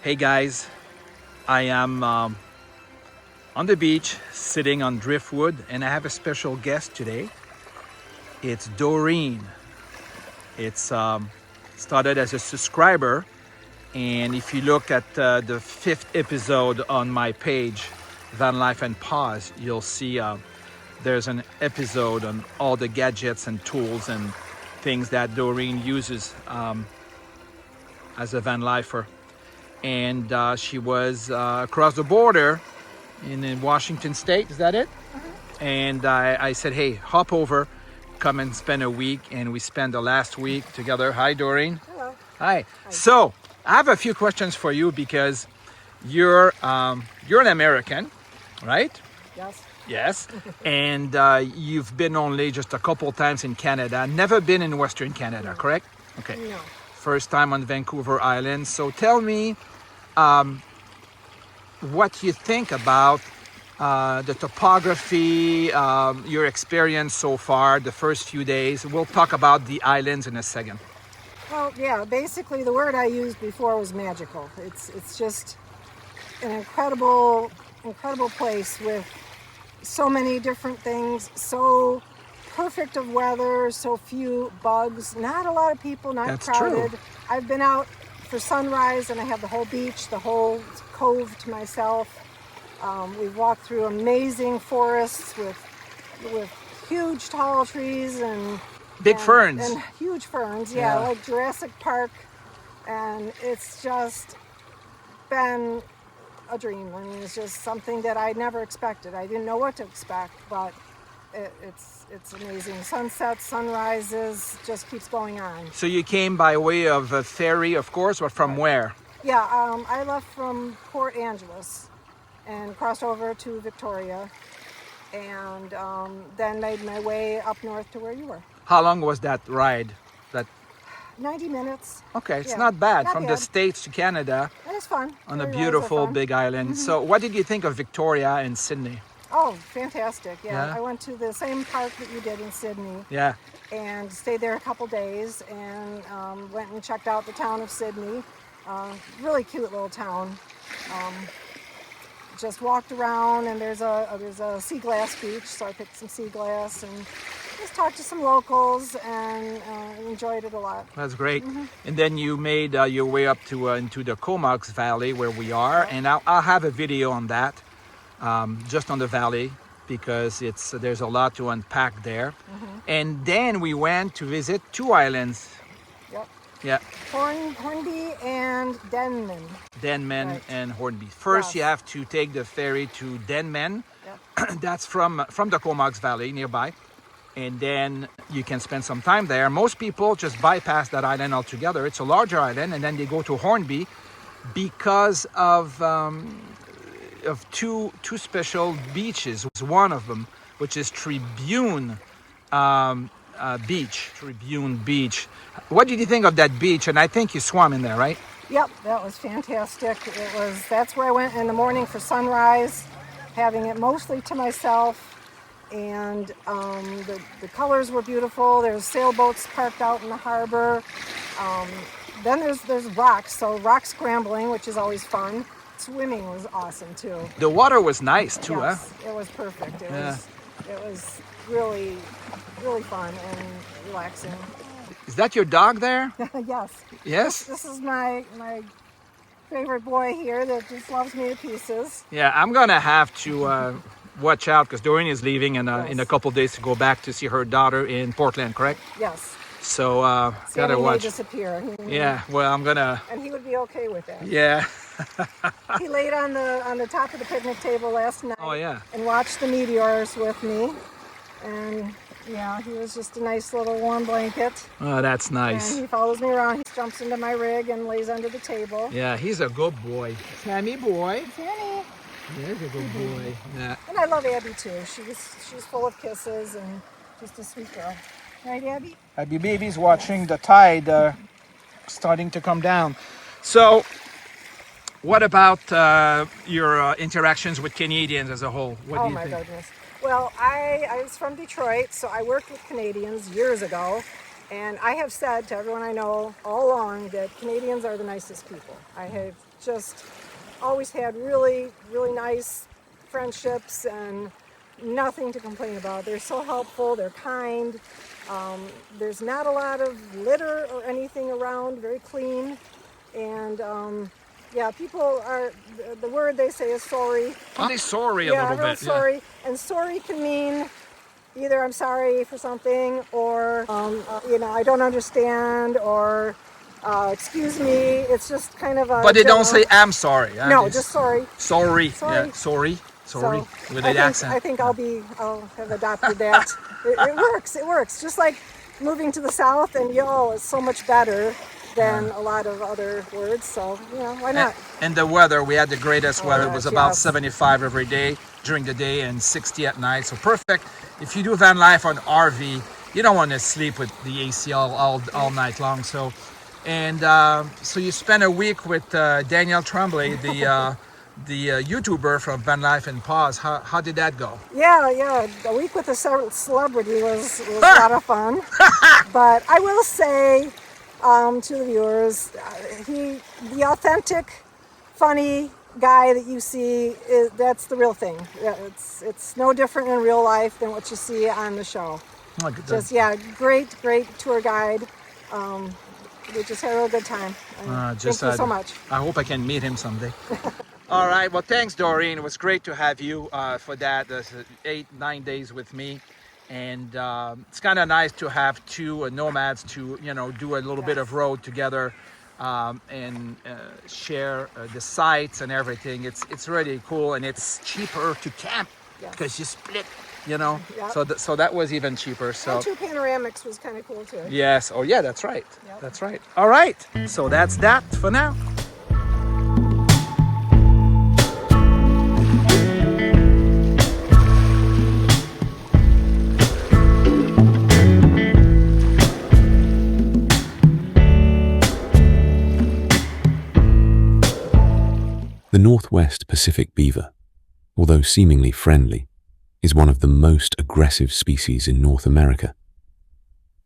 Hey guys, I am on the beach sitting on driftwood and I have a special guest today. It's Dorene. It's started as a subscriber, and if you look at the 5th episode on my page, Life And Paws, you'll see there's an episode on all the gadgets and tools and things that Dorene uses as a van lifer. And she was across the border in Washington State, is that it? Mm-hmm. And I said, hey, hop over, come and spend a week. And we spent the last week together. Hi, Dorene. Hello. Hi. So I have a few questions for you because you're an American, right? Yes. Yes. And you've been only just a couple times in Canada, never been in Western Canada, correct? Okay. No. First time on Vancouver Island. So tell me what you think about the topography, your experience so far, the first few days. We'll talk about the islands in a second. Well, yeah, basically the word I used before was magical. It's just an incredible place with so many different things, so perfect of weather, so few bugs, not a lot of people, not That's crowded. true. I've been out for sunrise and I have the whole beach, the whole cove to myself. We've walked through amazing forests with huge tall trees and Big ferns. And huge ferns, Yeah. like Jurassic Park. And it's just been a dream. I mean, it's just something that I never expected. I didn't know what to expect, but it's amazing. Sunsets, sunrises, just keeps going on. So you came by way of a ferry, of course, or from where? Yeah, I left from Port Angeles and crossed over to Victoria, and then made my way up north to where you were. How long was that ride? 90 minutes. Okay, it's Yeah, not bad. not From the bad. States to Canada It was fun. on a Very beautiful fun. big island. So what did you think of Victoria and Sydney? Oh, fantastic. Yeah? I went to the same park that you did in Sydney Yeah. and stayed there a couple days and went and checked out the town of Sydney. Really cute little town. Just walked around and there's a sea glass beach, so I picked some sea glass and just talked to some locals and enjoyed it a lot. That's great. And then you made your way up to into the Comox Valley where we are, and I'll have a video on that, just on the valley, because there's a lot to unpack there. And then we went to visit 2 islands. Yep. Yeah, Hornby and Denman. Denman Right. and Hornby. First, Yes. you have to take the ferry to Denman. Yep. That's from the Comox Valley nearby. And then you can spend some time there. Most people just bypass that island altogether. It's a larger island, and then they go to Hornby because of two special beaches. One of them, which is Tribune Beach. Tribune Beach. What did you think of that beach? And I think you swam in there, right? Yep, that was fantastic. That's where I went in the morning for sunrise, having it mostly to myself. And the colors were beautiful. There's sailboats parked out in the harbor. Then there's rocks, so rock scrambling, which is always fun. Swimming was awesome too. The water was nice too, Yes, it was perfect. It was really, really fun and relaxing. Is that your dog there? Yes. Yes? This is my favorite boy here that just loves me to pieces. Yeah, I'm gonna have to watch out because Doreen is leaving in a Yes. couple days to go back to see her daughter in Portland, correct? Yes. So Sammy gotta may watch. disappear. Yeah, well, I'm gonna. And he would be okay with that. Yeah. He laid on the top of the picnic table last night. Oh yeah. And watched the meteors with me. And yeah, he was just a nice little warm blanket. Oh, that's nice. And he follows me around. He jumps into my rig and lays under the table. Yeah, he's a good boy. Sammy boy. Sammy. Yeah, he's a good boy. Yeah. And I love Abby too. She's full of kisses and just a sweet girl. Right, Abby? Abby baby's watching the tide starting to come down. So, what about your interactions with Canadians as a whole? What do you think? Oh my goodness. Well, I was from Detroit, so I worked with Canadians years ago, and I have said to everyone I know all along that Canadians are the nicest people. I have just always had really, really nice friendships and nothing to complain about. They're so helpful, they're kind. There's not a lot of litter or anything around, very clean. And yeah, people are, the word they say is sorry. Are they sorry a Yeah, little everyone's bit? sorry. And sorry can mean either I'm sorry for something or, you know, I don't understand or excuse me. It's just kind of a But they don't general- say I'm sorry. Huh? No, They just sorry. sorry. Sorry. Yeah, sorry. Sorry. So With I the think, accent. I think I'll have adopted that. It works. It works. Just like moving to the south and yo is so much better than a lot of other words. So you know, why not? And the weather, we had the greatest weather. It gosh, was about yes. 75 every day during the day and 60 at night. So perfect. If you do van life on RV, you don't want to sleep with the AC all night long. So, and so you spent a week with Daniel Tremblay, the YouTuber from Van Life and Paws. How did that go? Yeah. A week with a celebrity was a lot of fun. But I will say to the viewers, the authentic, funny guy that you see, that's the real thing. Yeah, it's no different in real life than what you see on the show. Oh, good. Just great tour guide. We just had a real good time. Thank you so much. I hope I can meet him someday. All right. Well, thanks, Dorene. It was great to have you for that 8-9 days with me. And it's kind of nice to have two nomads to, you know, do a little bit of road together and share the sites and everything. It's really cool, and it's cheaper to camp because you split, you know. Yep. So that was even cheaper. So And two panoramics was kind of cool too. yes. Oh yeah, that's right. Yep. That's right. All right. So that's that for now. The Northwest Pacific beaver, although seemingly friendly, is one of the most aggressive species in North America.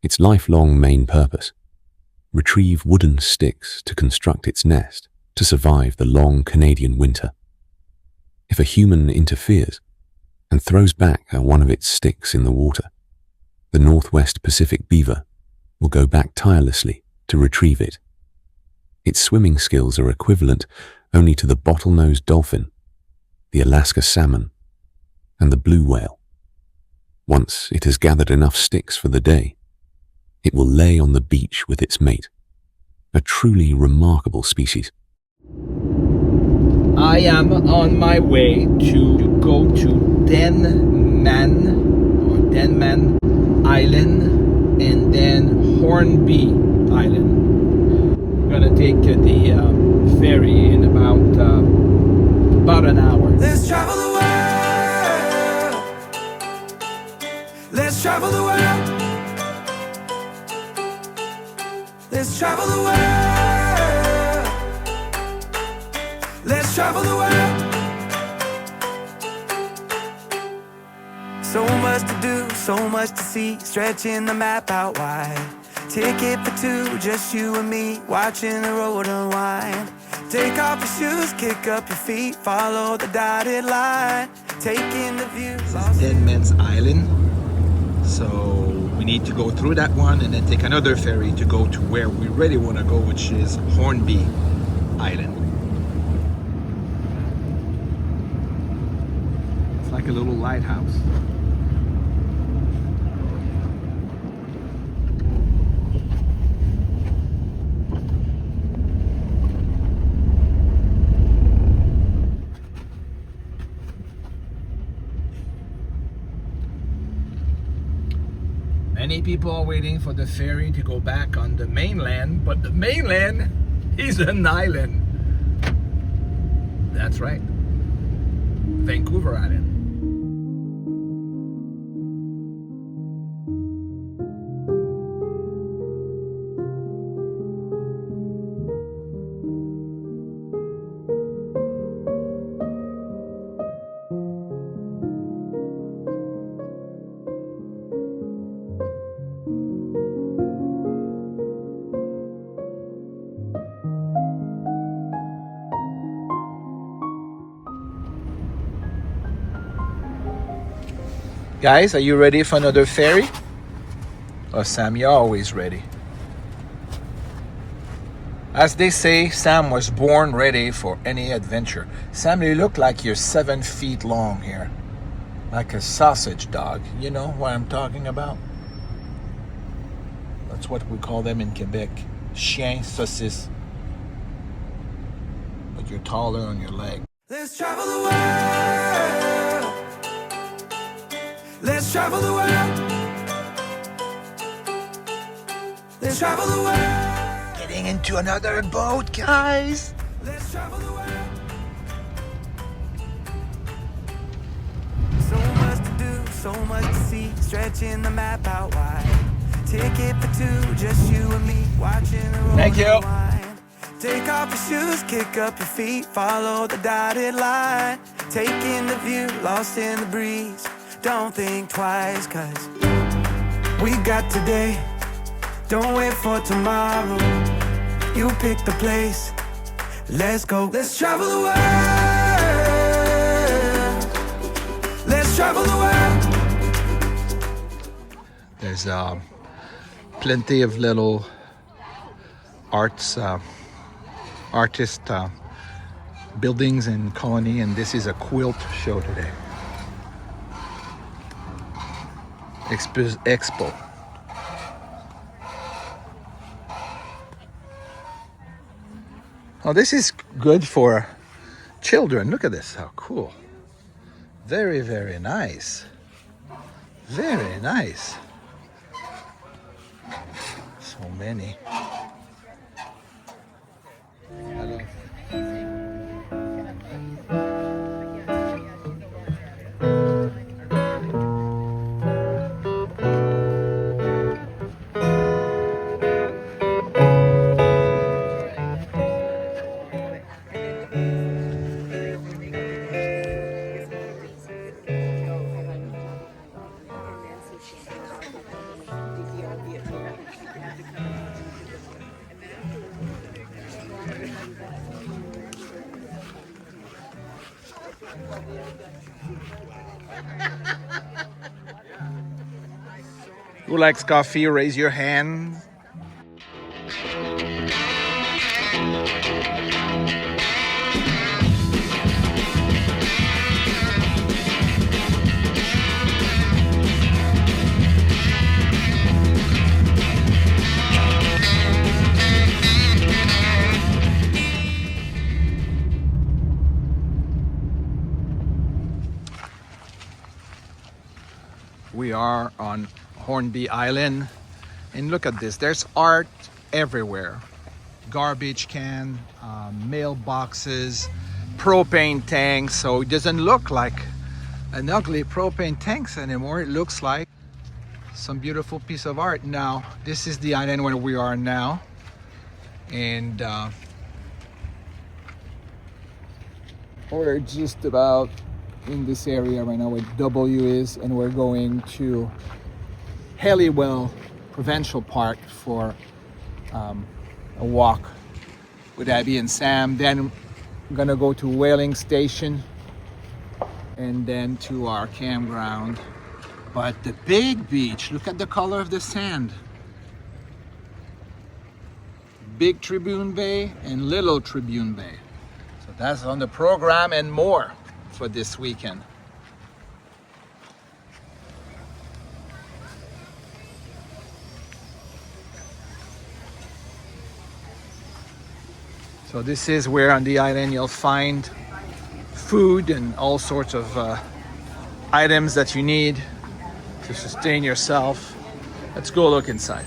Its lifelong main purpose: retrieve wooden sticks to construct its nest to survive the long Canadian winter. If a human interferes and throws back one of its sticks in the water, the Northwest Pacific beaver will go back tirelessly to retrieve it. Its swimming skills are equivalent only to the bottlenose dolphin, the Alaska salmon, and the blue whale. Once it has gathered enough sticks for the day, it will lay on the beach with its mate, a truly remarkable species. I am on my way to go to Denman Island and then Hornby Island. I'm gonna take the ferry in about an hour. Let's travel the world. Let's travel the world. Let's travel the world. Let's travel the world. So much to do, so much to see, stretching the map out wide. Ticket for two, just you and me, watching the road unwind. Take off your shoes, kick up your feet, follow the dotted line. Taking the view. Denman Island. So we need to go through that one and then take another ferry to go to where we really want to go, which is Hornby Island. It's like a little lighthouse. Many people are waiting for the ferry to go back on the mainland, but the mainland is an island. That's right. Vancouver Island. Guys, are you ready for another ferry? Oh, Sam, you're always ready. As they say, Sam was born ready for any adventure. Sam, you look like you're 7 feet long here. Like a sausage dog. You know what I'm talking about? That's what we call them in Quebec. Chien saucisse. But you're taller on your leg. Let's travel the world. Let's travel the world. Let's travel the world. Getting into another boat, guys. Let's travel the world. So much to do, so much to see. Stretching the map out wide. Ticket for two, just you and me. Watching the road. Thank you. Unwind. Take off your shoes, kick up your feet. Follow the dotted line. Taking the view, lost in the breeze. Don't think twice, cause we got today. Don't wait for tomorrow. You pick the place. Let's go. Let's travel the world. Let's travel the world. There's plenty of little artist buildings in Colony, and this is a quilt show today. Expo. Oh, this is good for children. Look at this, how cool. Very, very nice. Very nice. So many. Hello. Who likes coffee? Raise your hand. We are on Hornby Island, and look at this, there's art everywhere. Garbage can, mailboxes, propane tanks, so it doesn't look like an ugly propane tanks anymore. It looks like some beautiful piece of art. Now this is the island where we are now, and we're just about in this area right now where W is, and we're going to Helliwell Provincial Park for a walk with Abby and Sam. Then I'm gonna go to Whaling Station and then to our campground. But the big beach, look at the color of the sand. Big Tribune Bay and Little Tribune Bay. So that's on the program and more for this weekend. So this is where on the island you'll find food and all sorts of items that you need to sustain yourself. Let's go look inside.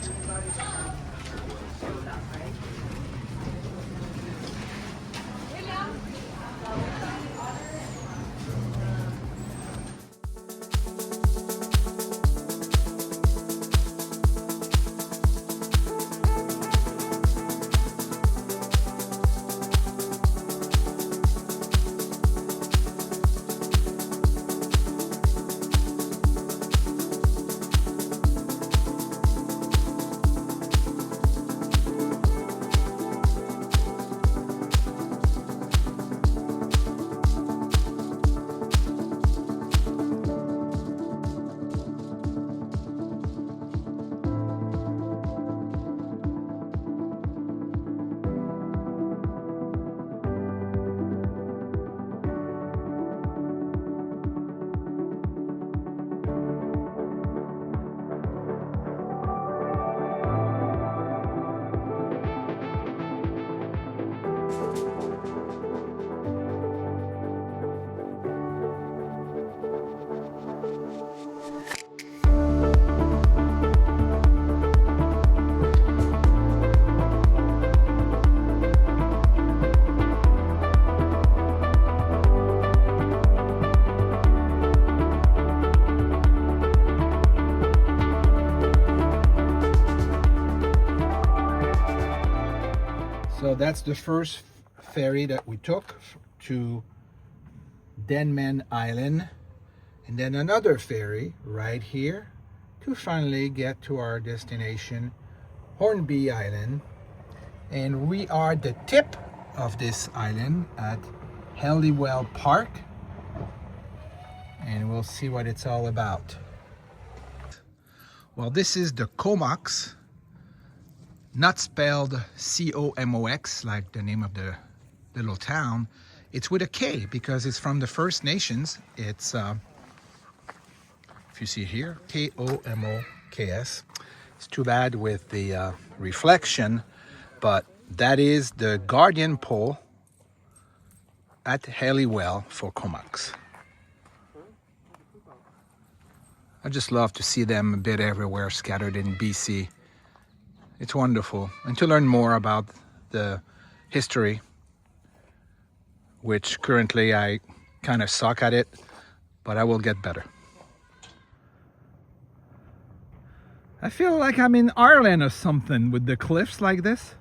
So that's the first ferry that we took to Denman Island, and then another ferry right here to finally get to our destination, Hornby Island. And we are at the tip of this island at Helliwell Park, and we'll see what it's all about. Well, this is the Comox, not spelled C-O-M-O-X like the name of the little town. It's with a K because it's from the First Nations. It's if you see here, K-O-M-O-K-S. It's too bad with the reflection, but that is the guardian pole at Helliwell for Comox. I just love to see them a bit everywhere scattered in BC. It's wonderful. And to learn more about the history, which currently I kind of suck at it, but I will get better. I feel like I'm in Ireland or something with the cliffs like this.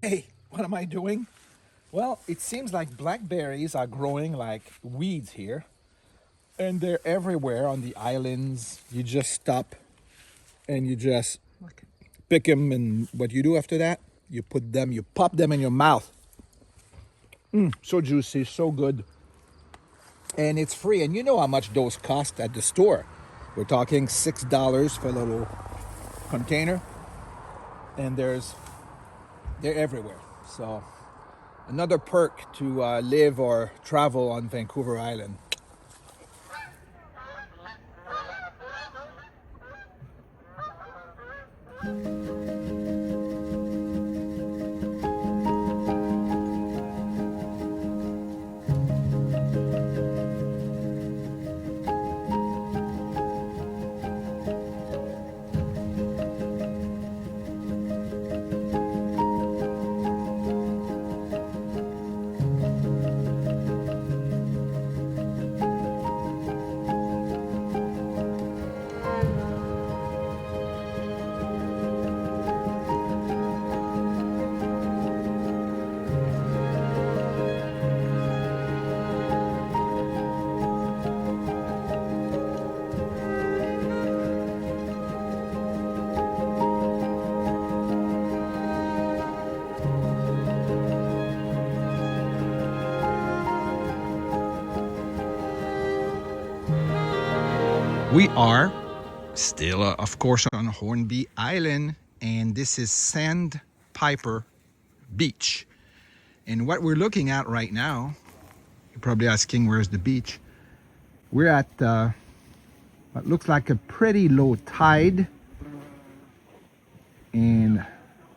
Hey, what am I doing? Well, it seems like blackberries are growing like weeds here, and they're everywhere on the islands. You just stop and you just pick them, and what you do after that, you pop them in your mouth. So juicy, so good. And it's free, and you know how much those cost at the store. We're talking $6 for a little container, and they're everywhere. So another perk to live or travel on Vancouver Island. We are still, of course, on Hornby Island, and this is Sandpiper Beach. And what we're looking at right now, you're probably asking where's the beach. We're at what looks like a pretty low tide, and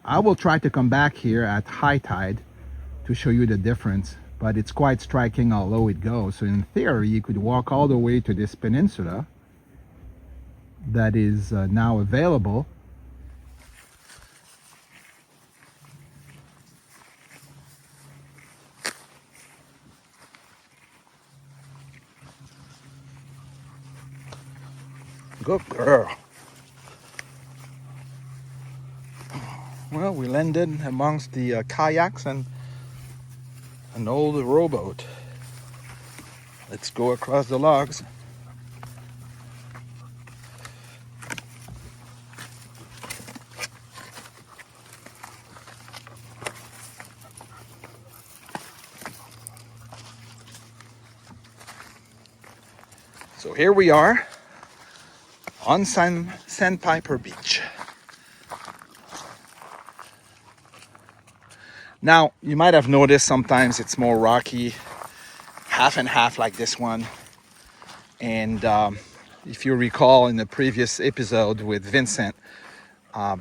I will try to come back here at high tide to show you the difference, but it's quite striking how low it goes. So in theory, you could walk all the way to this peninsula that is now available. Good girl. Well, we landed amongst the kayaks and an old rowboat. Let's go across the logs. So here we are on Sandpiper Beach. Now, you might have noticed sometimes it's more rocky, half and half like this one. And if you recall in the previous episode with Vincent,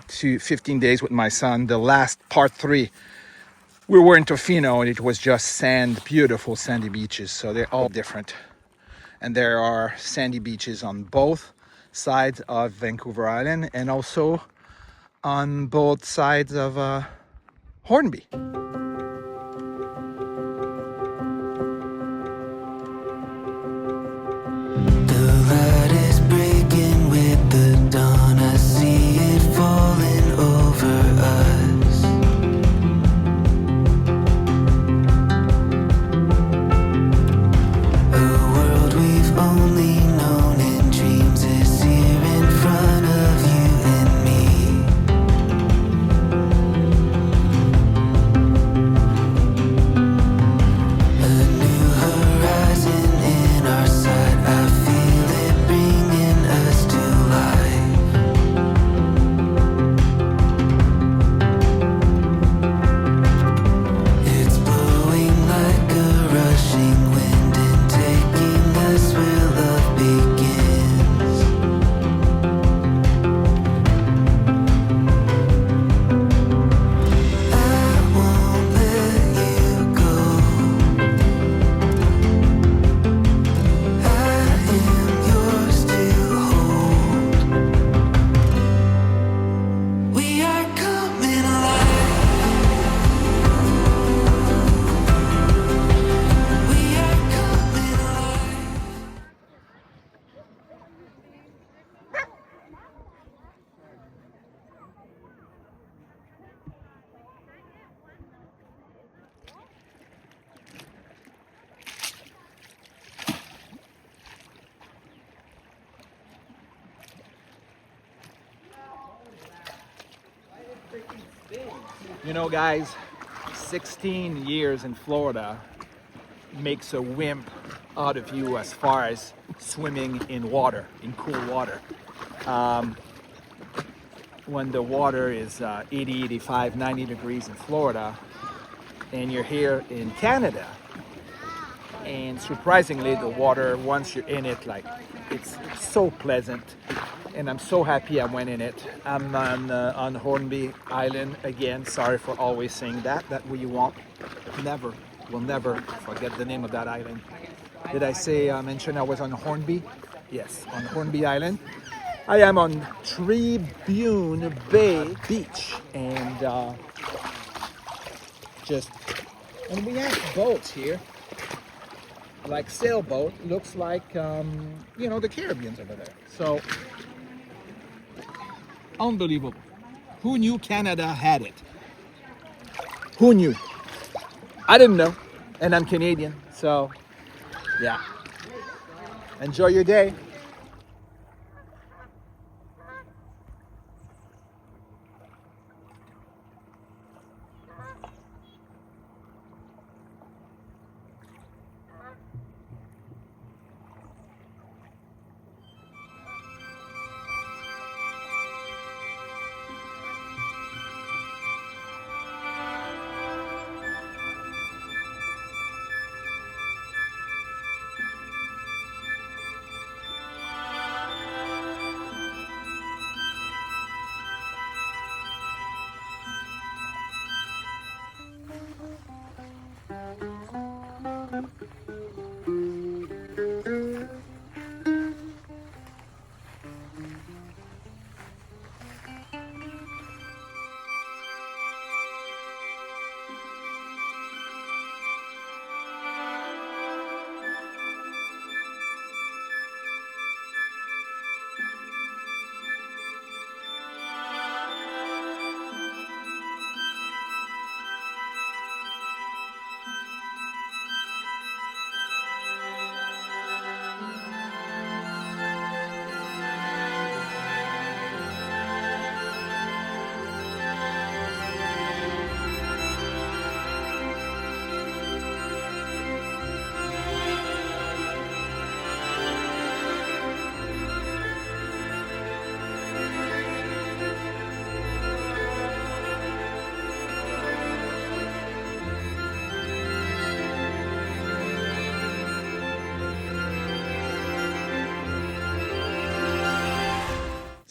15 days with my son, the last part 3, we were in Tofino and it was just sand, beautiful sandy beaches. So they're all different. And there are sandy beaches on both sides of Vancouver Island and also on both sides of Hornby. You know, guys, 16 years in Florida makes a wimp out of you as far as swimming in water, in cool water. When the water is 80, 85, 90 degrees in Florida, and you're here in Canada, and surprisingly the water, once you're in it, like it's so pleasant, and I'm so happy I went in it. I'm on Hornby Island again. Sorry for always saying that we will never forget the name of that island. Did I say mention I was on Hornby? Yes, on Hornby Island. I am on Tribune Bay Beach, and we have boats here, like sailboat. Looks like the Caribbean's over there. So unbelievable. Who knew Canada had it? Who knew? I didn't know, and I'm Canadian, so yeah. Enjoy your day.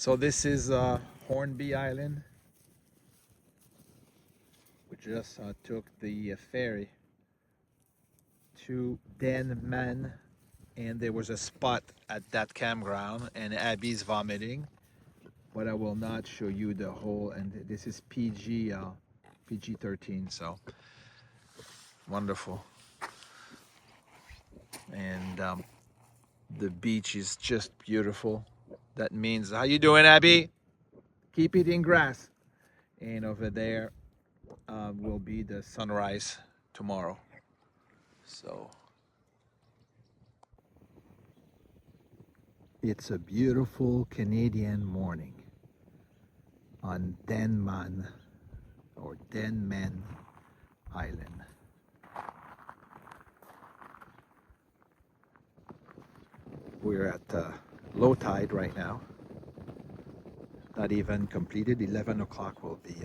So this is Hornby Island. We just took the ferry to Denman, and there was a spot at that campground, and Abby's vomiting, but I will not show you the whole. And this is PG-13, so wonderful. And the beach is just beautiful. That means, how you doing, Abby? Keep eating grass. And over there will be the sunrise tomorrow. So it's a beautiful Canadian morning on Denman Island. We're at low tide right now. Not even completed. 11 o'clock will be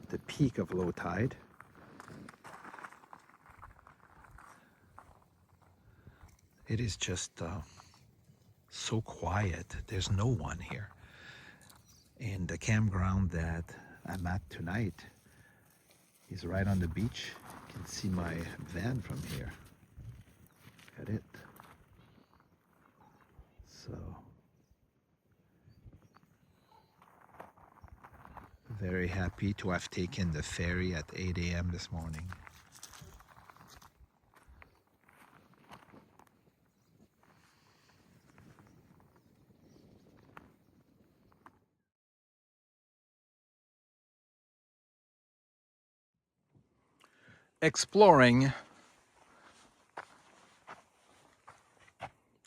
the peak of low tide. It is just so quiet. There's no one here. And the campground that I'm at tonight is right on the beach. You can see my van from here. Look at it. So very happy to have taken the ferry at 8 a.m. this morning. Exploring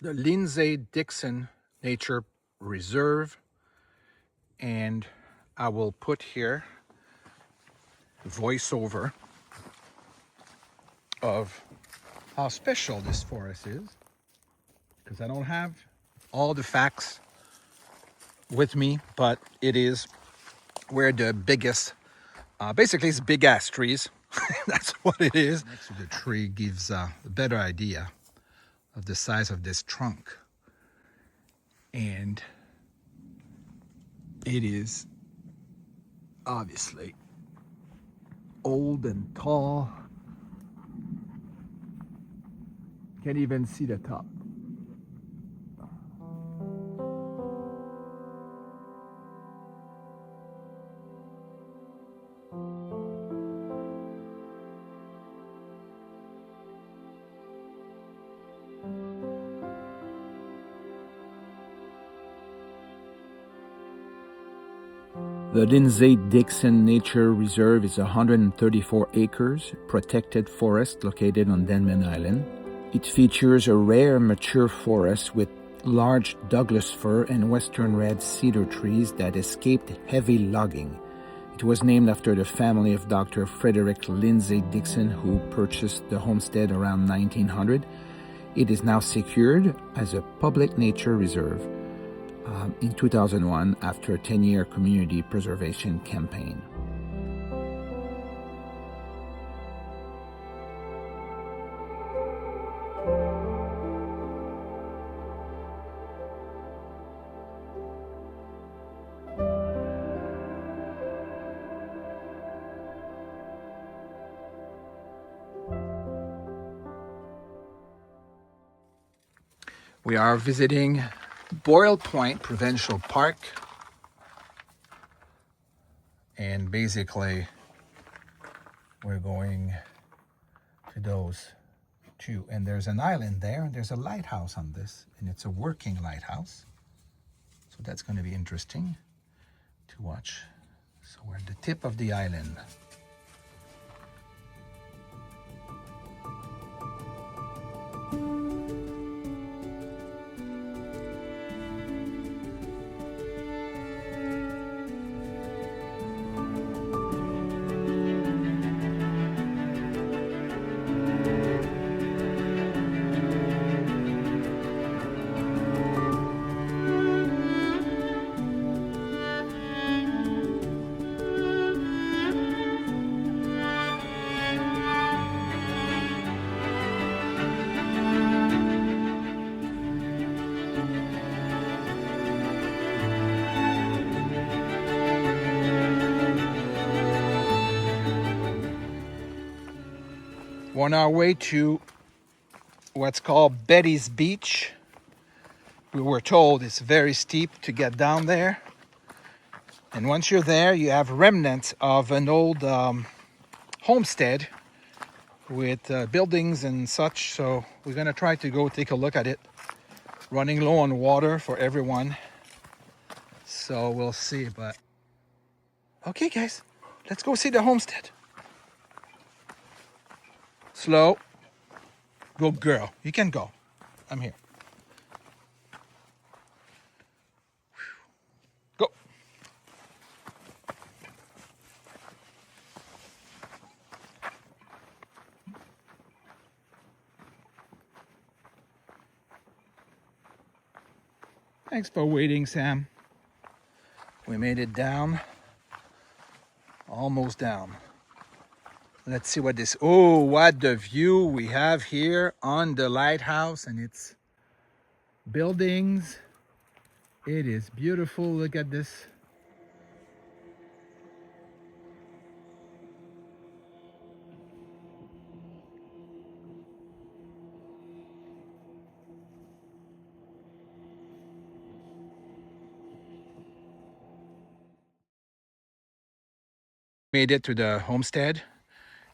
the Lindsay Dickson Nature Reserve, and I will put here voiceover of how special this forest is, because I don't have all the facts with me, but it is where the biggest, basically it's big ass trees. That's what it is. Next to the tree gives a better idea of the size of this trunk. And it is obviously old and tall. Can't even see the top. The Lindsay Dickson Nature Reserve is 134 acres, protected forest located on Denman Island. It features a rare mature forest with large Douglas fir and western red cedar trees that escaped heavy logging. It was named after the family of Dr. Frederick Lindsay Dickson, who purchased the homestead around 1900. It is now secured as a public nature reserve in 2001 after a 10-year community preservation campaign. We are visiting Boyle Point Provincial Park, and basically we're going to those two, and there's an island there, and there's a lighthouse on this, and it's a working lighthouse, so that's going to be interesting to watch. So we're at the tip of the island. We're on our way to what's called Betty's Beach. We were told it's very steep to get down there. And once you're there, you have remnants of an old homestead with buildings and such. So we're gonna try to go take a look at it. Running low on water for everyone. So we'll see, but okay guys, let's go see the homestead. Slow. Good girl, you can go. I'm here. Go. Thanks for waiting, Sam. We made it down. Almost down. Let's see what this, oh, what the view we have here on the lighthouse and its buildings. It is beautiful. Look at this. Made it to the homestead,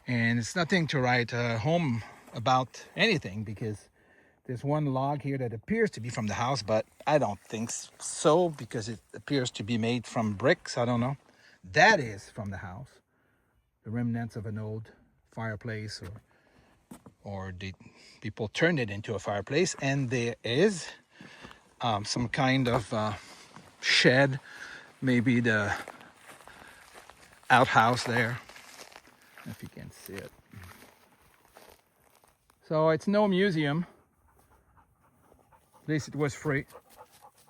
and it's nothing to write home about anything because there's one log here that appears to be from the house, but I don't think so because it appears to be made from bricks. I don't know. That is from the house, the remnants of an old fireplace, or the people turned it into a fireplace, and there is some kind of shed, maybe the outhouse there, if you can see it. So it's no museum. At least it was free.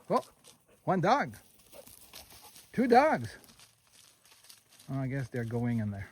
Oh, one dog. Two dogs. Oh, I guess they're going in there.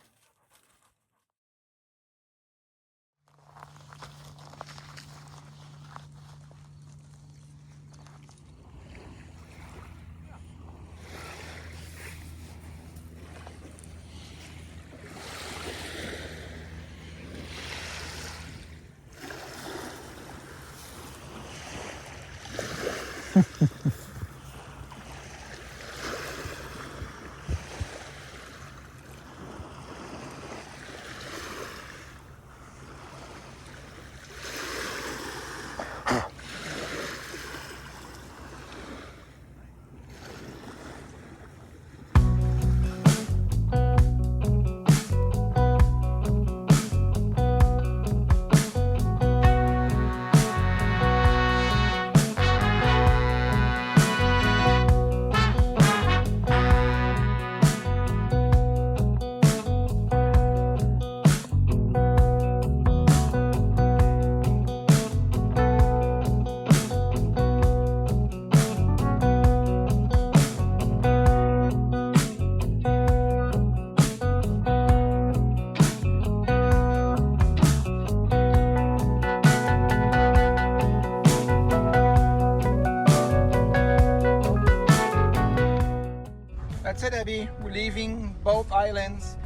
That's it, Abby. We're leaving both islands,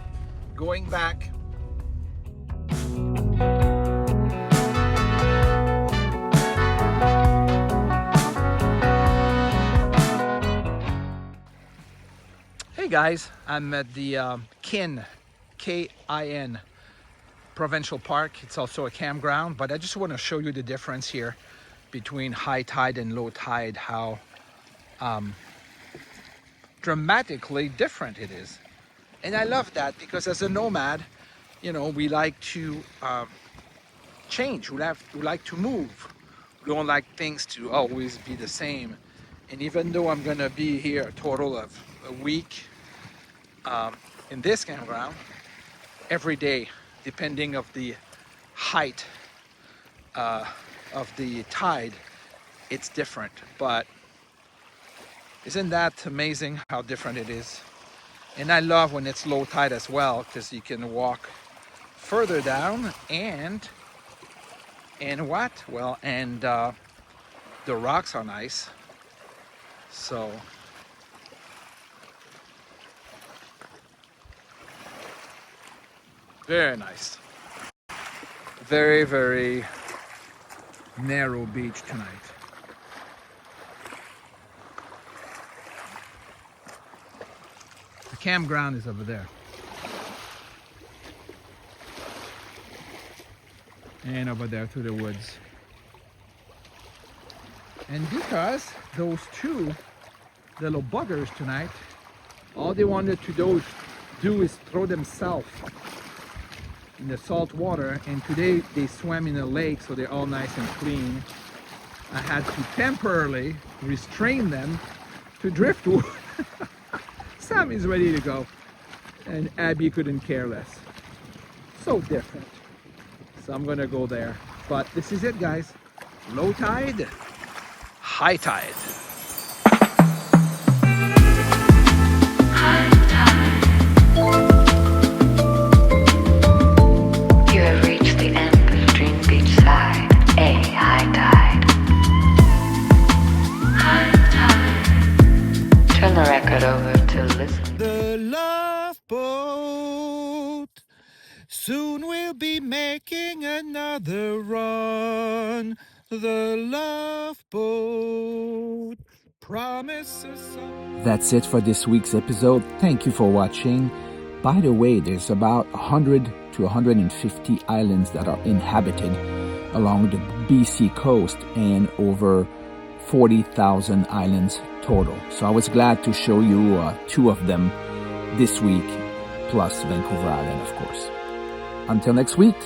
going back. Hey guys, I'm at the Kin, K-I-N, Provincial Park. It's also a campground, but I just want to show you the difference here between high tide and low tide, how dramatically different it is. And I love that because as a nomad, you know, we like to change, we like to move. We don't like things to always be the same. And even though I'm gonna be here a total of a week in this campground, every day, depending of the height of the tide, it's different. But isn't that amazing how different it is? And I love when it's low tide as well, because you can walk further down and what? Well, and the rocks are nice. So very nice. very, very narrow beach tonight. The campground is over there. And over there through the woods. And because those two little buggers tonight, all they wanted to do is throw themselves in the salt water, and today they swam in a lake, so they're all nice and clean. I had to temporarily restrain them to driftwood. Sam is ready to go, and Abby couldn't care less. So different. So I'm gonna go there. But this is it, guys. Low tide, high tide. You have reached the end of Dream Beach side, A high tide. Turn the record over to listen. The Love Boat. Soon we'll be making another run. The Love Boat promises. That's it for this week's episode. Thank you for watching. By the way, there's about 100 to 150 islands that are inhabited along the BC coast and over 40,000 islands total. So I was glad to show you 2 of them this week, plus Vancouver Island, of course. Until next week.